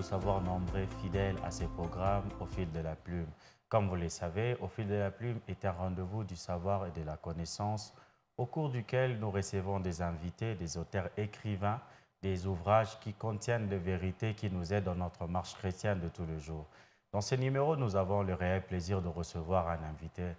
savoir nombrer fidèle à ses programmes au fil de la plume. Comme vous le savez, au fil de la plume est un rendez-vous du savoir et de la connaissance au cours duquel nous recevons des invités, des auteurs écrivains, des ouvrages qui contiennent des vérités qui nous aident dans notre marche chrétienne de tous les jours. Dans ce numéro, nous avons le réel plaisir de recevoir un invité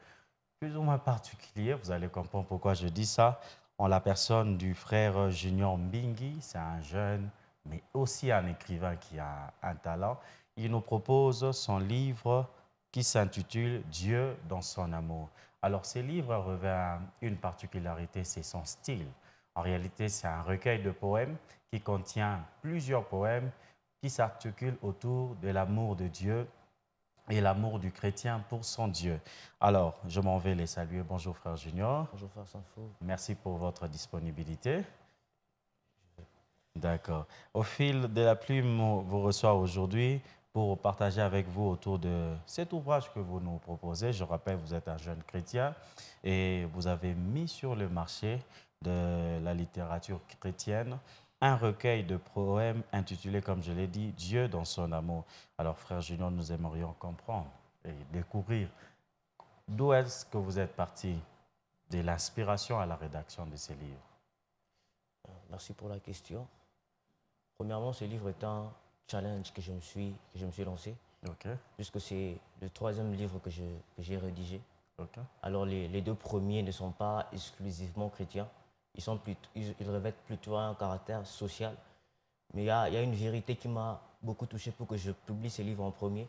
plus ou moins particulier. Vous allez comprendre pourquoi je dis ça. En la personne du frère Junior Mbingi, c'est un jeune, mais aussi un écrivain qui a un talent. Il nous propose son livre qui s'intitule Dieu dans son amour. Alors, ce livre revêt une particularité, c'est son style. En réalité, c'est un recueil de poèmes qui contient plusieurs poèmes qui s'articulent autour de l'amour de Dieu et l'amour du chrétien pour son Dieu. Alors, je m'en vais les saluer. Bonjour frère Junior. Bonjour frère Sanfo. Merci pour votre disponibilité. D'accord. Au fil de la plume, on vous reçoit aujourd'hui pour partager avec vous autour de cet ouvrage que vous nous proposez. Je rappelle, vous êtes un jeune chrétien et vous avez mis sur le marché de la littérature chrétienne un recueil de poèmes intitulé, comme je l'ai dit, Dieu dans son amour. Alors, frère Junior, nous aimerions comprendre et découvrir d'où est-ce que vous êtes parti de l'inspiration à la rédaction de ces livres. Merci pour la question. Premièrement, ce livre est un challenge que je me suis lancé, OK. puisque c'est le troisième livre que j'ai rédigé. OK. Alors, les deux premiers ne sont pas exclusivement chrétiens. Ils revêtent plutôt un caractère social. Mais il y a une vérité qui m'a beaucoup touché pour que je publie ce livre en premier.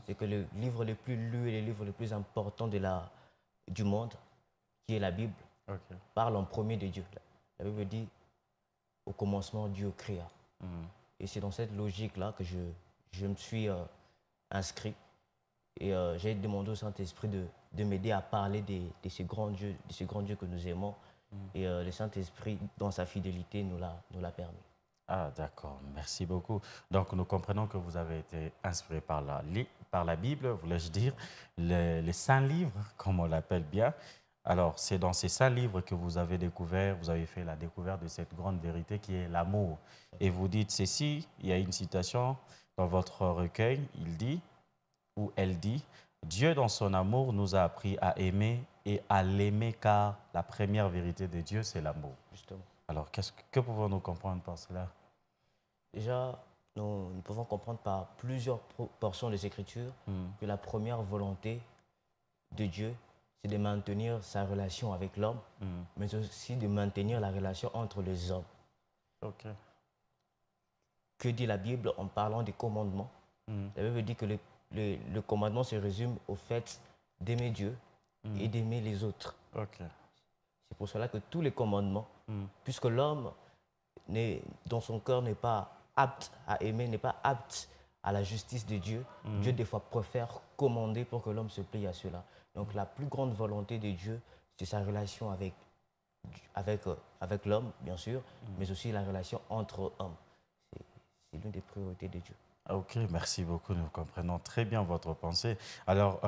C'est que le livre le plus lu et le livre le plus important du monde, qui est la Bible, OK. parle en premier de Dieu. La Bible dit, au commencement, Dieu créa. Et c'est dans cette logique-là que je me suis inscrit. Et j'ai demandé au Saint-Esprit de m'aider à parler de ce grand Dieu, que nous aimons. Et le Saint-Esprit, dans sa fidélité, nous l'a permis. Ah, d'accord. Merci beaucoup. Donc, nous comprenons que vous avez été inspiré par la Bible, voulais-je dire, les saints livres, comme on l'appelle bien. Alors, c'est dans ces saints livres que vous avez fait la découverte de cette grande vérité qui est l'amour. Et vous dites ceci, il y a une citation dans votre recueil, il dit, ou elle dit, Dieu dans son amour nous a appris à aimer et à l'aimer car la première vérité de Dieu, c'est l'amour. Justement. Alors, que pouvons-nous comprendre par cela? Déjà, nous pouvons comprendre par plusieurs portions des Écritures que la première volonté de Dieu, c'est de maintenir sa relation avec l'homme, mais aussi de maintenir la relation entre les hommes. OK. Que dit la Bible en parlant des commandements? La Bible dit que le commandement se résume au fait d'aimer Dieu et d'aimer les autres. OK. C'est pour cela que tous les commandements, puisque l'homme, dans son cœur, n'est pas apte à aimer, n'est pas apte à la justice de Dieu, Dieu des fois préfère commander pour que l'homme se plie à cela. Donc la plus grande volonté de Dieu, c'est sa relation avec l'homme, bien sûr, mais aussi la relation entre hommes. C'est l'une des priorités de Dieu. OK, merci beaucoup. Nous comprenons très bien votre pensée. Alors,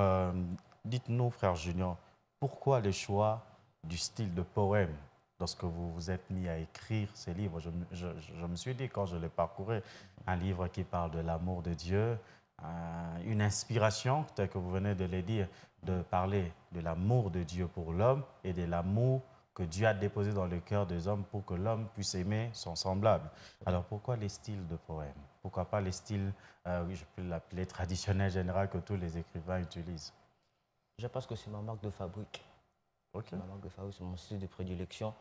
dites-nous, frère Junior, pourquoi le choix du style de poème lorsque vous vous êtes mis à écrire ces livres? Je me suis dit, quand je les parcourais, un livre qui parle de l'amour de Dieu, une inspiration, tel que vous venez de le dire, de parler de l'amour de Dieu pour l'homme et de l'amour que Dieu a déposé dans le cœur des hommes pour que l'homme puisse aimer son semblable. Alors pourquoi les styles de poèmes? Pourquoi pas les styles, oui, je peux l'appeler traditionnel général que tous les écrivains utilisent? Je pense que c'est ma marque de fabrique. OK. C'est ma marque de fabrique, c'est mon style de prédilection.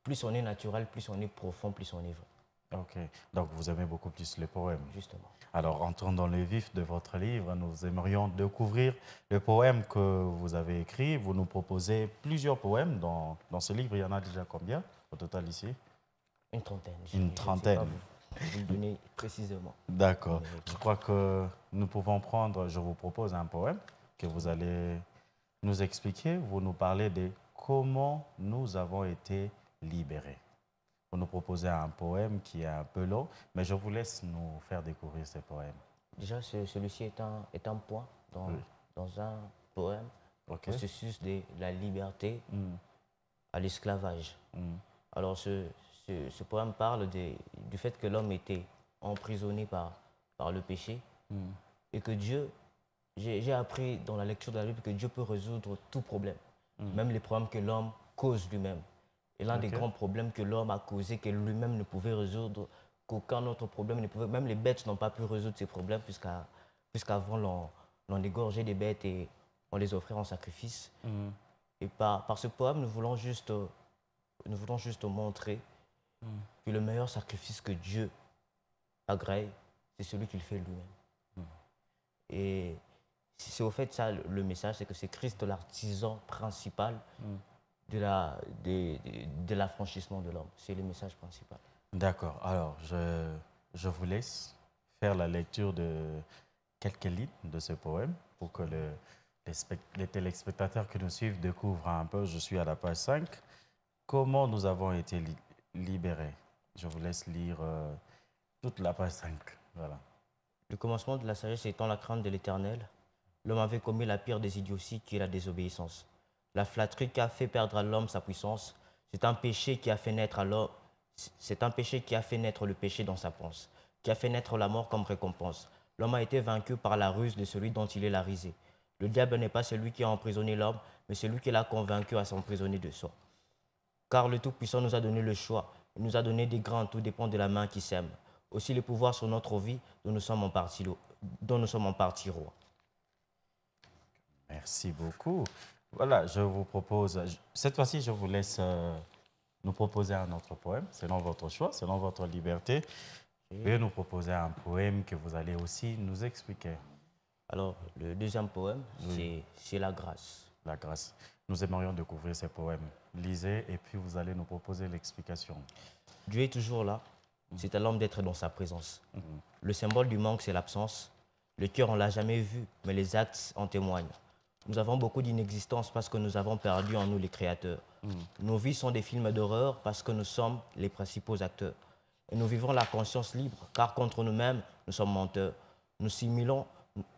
Plus on est naturel, plus on est profond, plus on est vrai. OK. Donc vous aimez beaucoup plus les poèmes. Justement. Alors, entrons dans le vif de votre livre. Nous aimerions découvrir le poème que vous avez écrit. Vous nous proposez plusieurs poèmes dans ce livre. Il y en a déjà combien au total ici? Une trentaine. Une trentaine. Je vais vous le donner précisément. D'accord. Je crois que nous pouvons prendre, je vous propose un poème que vous allez nous expliquer. Vous nous parlez de comment nous avons été libérés. Vous nous proposez un poème qui est un peu long, mais je vous laisse nous faire découvrir ce poème. Déjà, celui-ci est un point dans un poème, OK. processus de la liberté à l'esclavage. Alors, ce poème parle du fait que l'homme était emprisonnés par le péché. Et que Dieu, j'ai appris dans la lecture de la Bible que Dieu peut résoudre tout problème, même les problèmes que l'homme cause lui-même. Et l'un des grands problèmes que l'homme a causé, que lui-même ne pouvait résoudre, qu'aucun autre problème ne pouvait, même les bêtes n'ont pas pu résoudre ces problèmes, puisqu'avant l'on égorgeait des bêtes et on les offrait en sacrifice. Et par ce poème, nous voulons juste montrer que le meilleur sacrifice que Dieu agrée, c'est celui qu'il fait lui-même. Et c'est au fait ça le message, c'est que c'est Christ l'artisan principal de l'affranchissement de l'homme. C'est le message principal. D'accord. Alors, je vous laisse faire la lecture de quelques lignes de ce poème pour que les téléspectateurs qui nous suivent découvrent un peu. Je suis à la page 5. Comment nous avons été libérés. Je vous laisse lire toute la page 5. Voilà. Le commencement de la sagesse étant la crainte de l'Éternel, l'homme avait commis la pire des idioties qui est la désobéissance. La flatterie qui a fait perdre à l'homme sa puissance, c'est un péché qui a fait naître le péché dans sa pensée, qui a fait naître la mort comme récompense. L'homme a été vaincu par la ruse de celui dont il est la risée. Le diable n'est pas celui qui a emprisonné l'homme, mais celui qui l'a convaincu à s'emprisonner de soi. Car le Tout-Puissant nous a donné le choix, il nous a donné des grains, tout dépend de la main qui sème. Aussi le pouvoir sur notre vie dont nous sommes en partie rois. Merci beaucoup. Voilà, je vous propose, cette fois-ci, je vous laisse nous proposer un autre poème, selon votre choix, selon votre liberté. Veuillez nous proposer un poème que vous allez aussi nous expliquer. Alors, le deuxième poème, c'est La grâce. La grâce. Nous aimerions découvrir ces poèmes. Lisez et puis vous allez nous proposer l'explication. Dieu est toujours là. C'est à l'homme d'être dans sa présence. Le symbole du manque, c'est l'absence. Le cœur, on ne l'a jamais vu, mais les actes en témoignent. Nous avons beaucoup d'inexistence parce que nous avons perdu en nous les créateurs. Nos vies sont des films d'horreur parce que nous sommes les principaux acteurs. Et nous vivons la conscience libre, car contre nous-mêmes, nous sommes menteurs. Nous simulons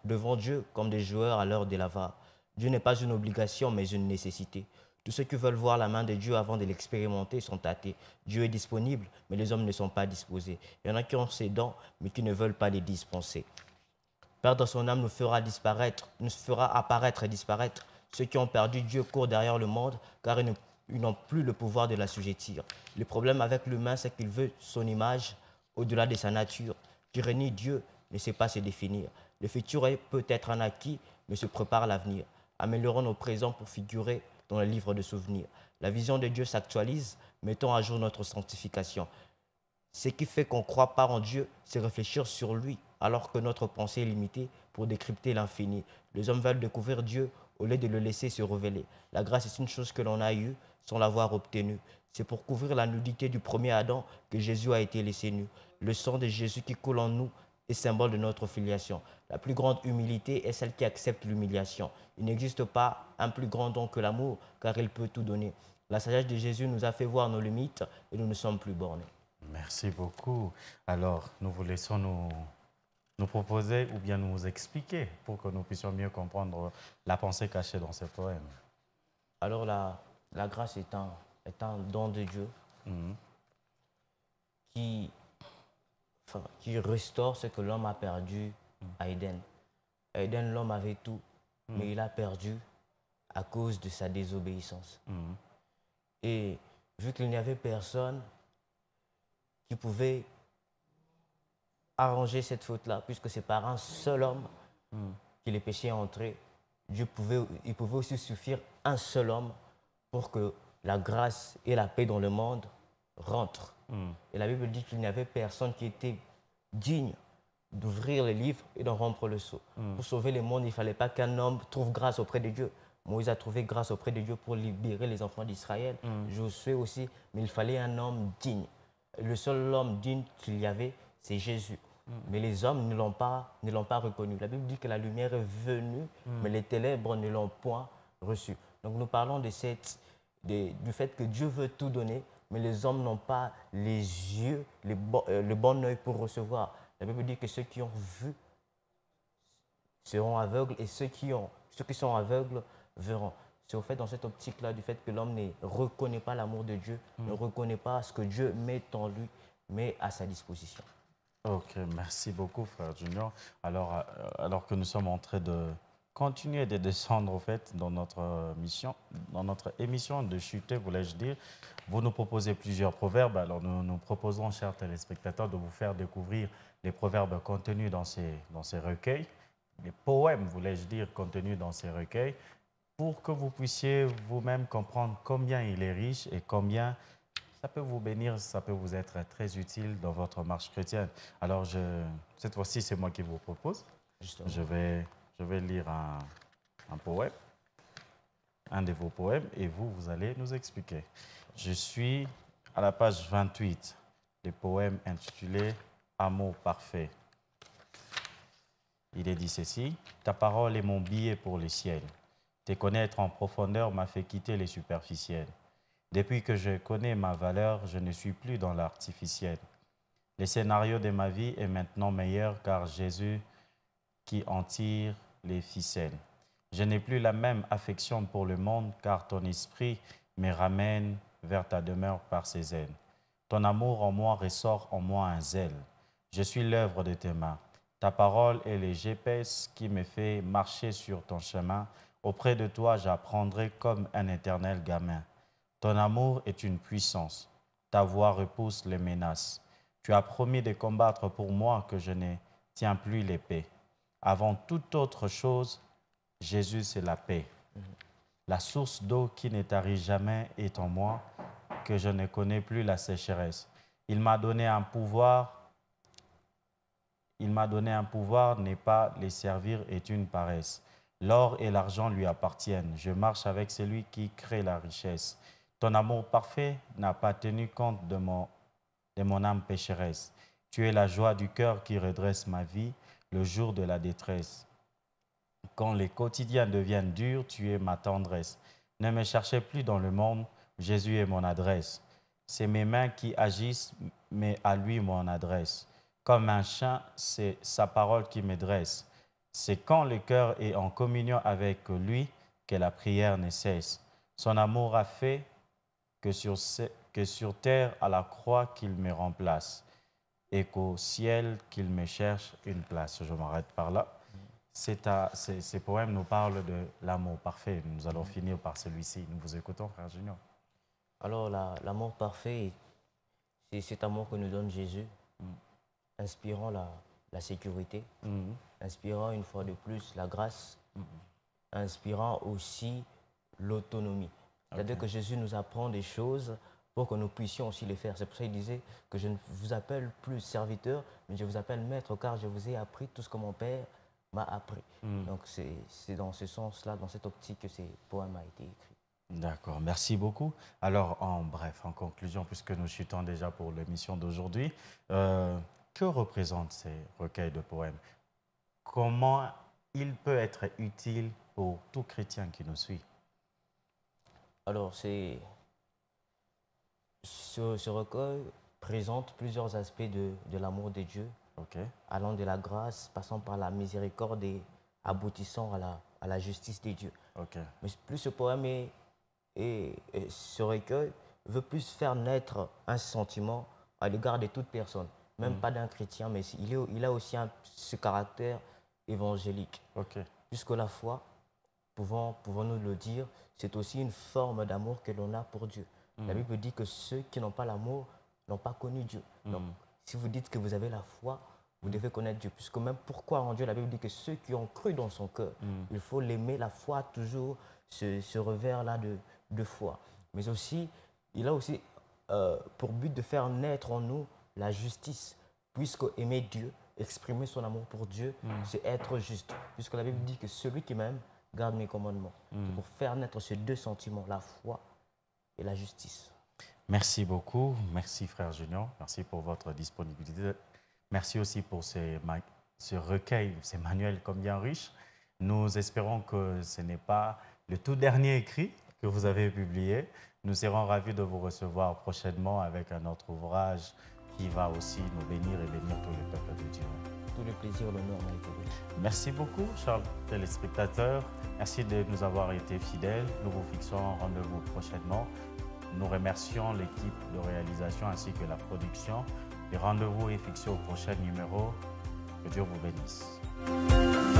devant Dieu comme des joueurs à l'heure des lavares. Dieu n'est pas une obligation, mais une nécessité. Tous ceux qui veulent voir la main de Dieu avant de l'expérimenter sont athées. Dieu est disponible, mais les hommes ne sont pas disposés. Il y en a qui ont ses dons, mais qui ne veulent pas les dispenser. Perdre son âme nous fera apparaître et disparaître. Ceux qui ont perdu Dieu courent derrière le monde, car ils n'ont plus le pouvoir de l'assujettir. Le problème avec l'humain, c'est qu'il veut son image au-delà de sa nature. Qui renie Dieu ne sait pas se définir. Le futur est peut-être un acquis, mais se prépare l'avenir. Améliorons nos présents pour figurer dans le livre de souvenirs. La vision de Dieu s'actualise, mettons à jour notre sanctification. Ce qui fait qu'on croit pas en Dieu, c'est réfléchir sur lui, alors que notre pensée est limitée pour décrypter l'infini. Les hommes veulent découvrir Dieu au lieu de le laisser se révéler. La grâce est une chose que l'on a eue sans l'avoir obtenue. C'est pour couvrir la nudité du premier Adam que Jésus a été laissé nu. Le sang de Jésus qui coule en nous est symbole de notre filiation. La plus grande humilité est celle qui accepte l'humiliation. Il n'existe pas un plus grand don que l'amour, car il peut tout donner. La sagesse de Jésus nous a fait voir nos limites et nous ne sommes plus bornés. Merci beaucoup. Alors, nous vous laissons nous proposer ou bien nous expliquer pour que nous puissions mieux comprendre la pensée cachée dans ce poème. Alors, la grâce est un don de Dieu qui restaure ce que l'homme a perdu à Éden. À Éden, l'homme avait tout, mais il a perdu à cause de sa désobéissance. Et vu qu'il n'y avait personne qui pouvait arranger cette faute-là, puisque c'est par un seul homme que le péché est entré, il pouvait aussi suffire un seul homme pour que la grâce et la paix dans le monde rentrent. Et la Bible dit qu'il n'y avait personne qui était digne d'ouvrir le livre et d'en rompre le sceau. Pour sauver le monde, il ne fallait pas qu'un homme trouve grâce auprès de Dieu. Moïse a trouvé grâce auprès de Dieu pour libérer les enfants d'Israël. Josué aussi, mais il fallait un homme digne. Le seul homme digne qu'il y avait, c'est Jésus. Mais les hommes ne l'ont pas reconnu. La Bible dit que la lumière est venue, mais les ténèbres ne l'ont point reçu. Donc nous parlons du fait que Dieu veut tout donner, mais les hommes n'ont pas les yeux, le bon œil pour recevoir. La Bible dit que ceux qui ont vu seront aveugles et ceux qui sont aveugles verront. C'est au fait dans cette optique-là du fait que l'homme ne reconnaît pas l'amour de Dieu, ne reconnaît pas ce que Dieu met en lui, mais à sa disposition. Ok, merci beaucoup, frère Junior. Alors que nous sommes en train de continuer de descendre, au fait, dans notre mission, dans notre émission de chuter, voulais-je dire, vous nous proposez plusieurs proverbes. Alors, nous proposons, chers téléspectateurs, de vous faire découvrir les proverbes contenus dans ces recueils, les poèmes, voulais-je dire, contenus dans ces recueils, pour que vous puissiez vous-même comprendre combien il est riche et combien ça peut vous bénir, ça peut vous être très utile dans votre marche chrétienne. Alors, cette fois-ci, c'est moi qui vous propose. Justement. Je vais lire un poème, un de vos poèmes, et vous allez nous expliquer. Je suis à la page 28 du poème intitulé Amour parfait. Il est dit ceci: Ta parole est mon billet pour le ciel. Te connaître en profondeur m'a fait quitter les superficiels. Depuis que je connais ma valeur, je ne suis plus dans l'artificiel. Le scénario de ma vie est maintenant meilleur car Jésus qui en tire les ficelles. Je n'ai plus la même affection pour le monde car ton esprit me ramène vers ta demeure par ses ailes. Ton amour en moi ressort en moi un zèle. Je suis l'œuvre de tes mains. Ta parole est le GPS qui me fait marcher sur ton chemin. Auprès de toi, j'apprendrai comme un éternel gamin. Ton amour est une puissance. Ta voix repousse les menaces. Tu as promis de combattre pour moi que je ne tiens plus l'épée. Avant toute autre chose, Jésus, c'est la paix. La source d'eau qui ne tarit jamais est en moi, que je ne connais plus la sécheresse. Il m'a donné un pouvoir, n'est pas les servir est une paresse. L'or et l'argent lui appartiennent. Je marche avec celui qui crée la richesse. Ton amour parfait n'a pas tenu compte de mon âme pécheresse. Tu es la joie du cœur qui redresse ma vie le jour de la détresse. Quand les quotidiens deviennent durs, tu es ma tendresse. Ne me cherchez plus dans le monde, Jésus est mon adresse. C'est mes mains qui agissent, mais à lui mon adresse. Comme un chant, c'est sa parole qui me dresse. C'est quand le cœur est en communion avec lui que la prière ne cesse. Son amour a fait que sur terre, à la croix, qu'il me remplace, et qu'au ciel, qu'il me cherche une place. Je m'arrête par là. Ces poèmes nous parlent de l'amour parfait. Nous allons finir par celui-ci. Nous vous écoutons, frère Junior. Alors, l'amour parfait, c'est cet amour que nous donne Jésus, inspirant la sécurité, inspirant une fois de plus la grâce, inspirant aussi l'autonomie. C'est-à-dire que Jésus nous apprend des choses pour que nous puissions aussi les faire. C'est pour ça qu'il disait que je ne vous appelle plus serviteur, mais je vous appelle maître, car je vous ai appris tout ce que mon Père m'a appris. Donc c'est dans ce sens-là, dans cette optique que ce poème a été écrit. D'accord, merci beaucoup. Alors, en bref, en conclusion, puisque nous chutons déjà pour l'émission d'aujourd'hui, que représentent ces recueils de poèmes? Comment il peut être utile pour tout chrétien qui nous suit? Alors, ce recueil présente plusieurs aspects de l'amour de Dieu, allant de la grâce, passant par la miséricorde et aboutissant à la justice de Dieu. Mais plus ce poème et ce recueil veut plus faire naître un sentiment à l'égard de toute personne, même pas d'un chrétien, mais il a aussi ce caractère évangélique. Puisque la foi, pouvons-nous le dire, c'est aussi une forme d'amour que l'on a pour Dieu. La Bible dit que ceux qui n'ont pas l'amour n'ont pas connu Dieu. Donc, si vous dites que vous avez la foi, vous devez connaître Dieu. Puisque même pourquoi en Dieu, la Bible dit que ceux qui ont cru dans son cœur, il faut l'aimer, la foi, toujours ce revers-là de foi. Mais aussi, il a aussi pour but de faire naître en nous la justice. Puisque aimer Dieu, exprimer son amour pour Dieu, c'est être juste. Puisque la Bible dit que celui qui m'aime garde mes commandements. C'est pour faire naître ces deux sentiments, la foi et la justice. Merci beaucoup. Merci, frère Junior. Merci pour votre disponibilité. Merci aussi pour ce recueil, ces manuels combien riches. Nous espérons que ce n'est pas le tout dernier écrit que vous avez publié. Nous serons ravis de vous recevoir prochainement avec un autre ouvrage qui va aussi nous bénir et bénir tout le peuple de Dieu. Tout le plaisir, l'honneur m'a été donné. Merci beaucoup, chers téléspectateurs. Merci de nous avoir été fidèles. Nous vous fixons rendez-vous prochainement. Nous remercions l'équipe de réalisation ainsi que la production Le rendez-vous est fixé au prochain numéro. Que Dieu vous bénisse.